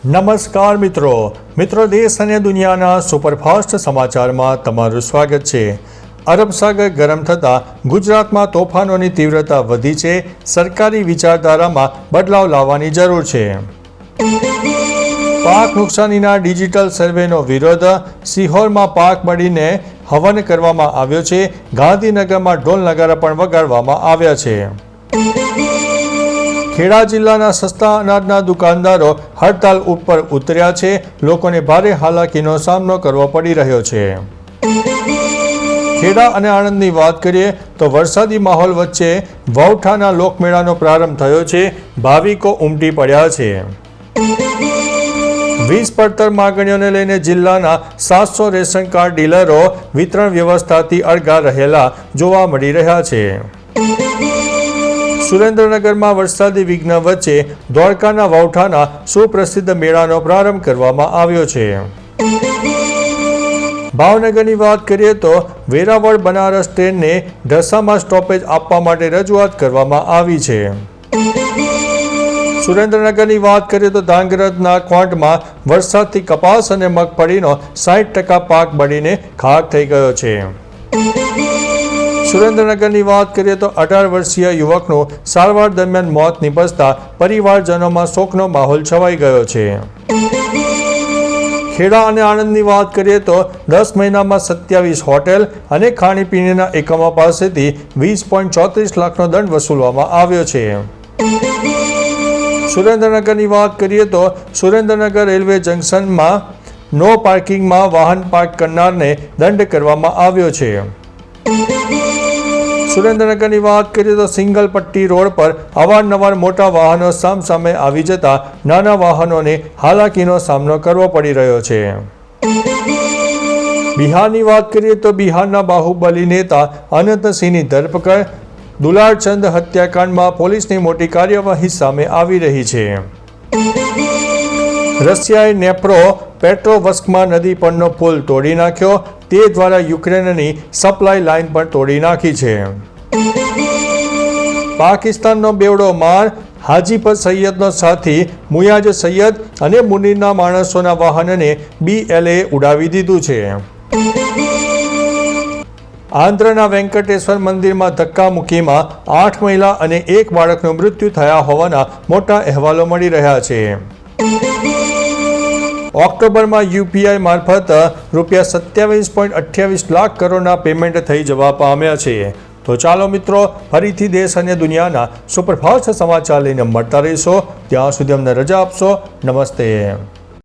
નમસ્કાર મિત્રો દેશ અને દુનિયાના સુપરફાસ્ટ સમાચારમાં તમારું સ્વાગત છે। અરબ સાગર ગરમ થતાં ગુજરાતમાં તોફાનોની તીવ્રતા વધી છે। સરકારી વિચારધારામાં બદલાવ લાવવાની જરૂર છે। પાક નુકસાનીના ડિજિટલ સર્વેનો વિરોધ। સિહોરમાં પાક બળીને હવન કરવામાં આવ્યો છે। ગાંધીનગરમાં ઢોલ નગારા પણ વગાડવામાં આવ્યા છે। ખેડા જિલ્લાના સસ્તા અનાજના દુકાનદારો હડતાલ ઉપર ઉતર્યા છે। લોકોને ભારે હાલાકીનો સામનો કરવો પડી રહ્યો છે। ખેડા અને આણંદની વાત કરીએ તો વરસાદી માહોલ વચ્ચે વૌઠાના લોકમેળાનો પ્રારંભ થયો છે। ભાવિકો ઉમટી પડ્યા છે। વીજ પડતર માગણીઓને લઈને જિલ્લાના 700 રેશન કાર્ડ ડીલરો વિતરણ વ્યવસ્થાથી અળગા રહેલા જોવા મળી રહ્યા છે। સુરેન્દ્રનગરમાં વરસાદી વિઘ્ન વચ્ચે દ્વારકાના વૌઠાના સુપ્રસિદ્ધ મેળાનો પ્રારંભ કરવામાં આવ્યો છે। ભાવનગરની વાત કરીએ તો વેરાવળ બનારસ ટ્રેનને ઢસામાં સ્ટોપેજ આપવા માટે રજૂઆત કરવામાં આવી છે। સુરેન્દ્રનગરની વાત કરીએ તો ધાંગધ્રાના ક્વોન્ટમાં વરસાદથી કપાસ અને મગફળીનો 60% પાક બળીને ખાક થઈ ગયો છે। સુરેન્દ્રનગરની વાત કરીએ તો 18 વર્ષીય યુવકનું સારવાર દરમિયાન મોત નિપજતા પરિવારજનોમાં શોકનો માહોલ છવાઈ ગયો છે। ખેડા અને આણંદની વાત કરીએ તો 10 મહિનામાં 27 હોટેલ અને ખાણીપીણીના એકમો પાસેથી 20.34 લાખનો દંડ વસૂલવામાં આવ્યો છે। સુરેન્દ્રનગરની વાત કરીએ તો સુરેન્દ્રનગર રેલવે જંકશનમાં નો પાર્કિંગમાં વાહન પાર્ક કરનારને દંડ કરવામાં આવ્યો છે। સુરેન્દ્રનગરની વાત કરીએ તો સિંગલ પટ્ટી રોડ પર અવારનવાર મોટા વાહનો સામસામે આવી જતા નાના વાહનોને હાલાકીનો સામનો કરવો પડી રહ્યો છે। બિહારની વાત કરીએ તો બિહારના બાહુબલી નેતા અનંતસિંહની ધરપકડ। દુલારચંદ હત્યાકાંડમાં પોલીસની મોટી કાર્યવાહી સામે આવી રહી છે। રશિયાએ નેપ્રો પેટ્રોવસ્કમાં નદી પરનો પુલ તોડી નાખ્યો। તે દ્વારા યુક્રેનની સપ્લાય લાઇન પણ તોડી નાખી છે। પાકિસ્તાનનો બેવડો માર। હાજીપર સૈયદનો સાથી મુયાજ સૈયદ અને મુનીરના માણસોના વાહનને BLA ઉડાવી દીધું છે। આંધ્રના વેંકટેશ્વર મંદિરમાં ધક્કામુક્કીમાં 8 મહિલા અને 1 બાળકનું મૃત્યુ થયા હોવાના મોટા અહેવાલો મળી રહ્યા છે। ઓક્ટોબરમાં UPI મારફત રૂપિયા 27.28 લાખ કરોડના પેમેન્ટ થઈ જવા પામ્યા છે। તો ચાલો મિત્રો, ફરીથી દેશ અને દુનિયાના સુપરફાસ્ટ સમાચાર લઈને મળતા રહીશો। ત્યાં સુધી અમને રજા આપશો। નમસ્તે।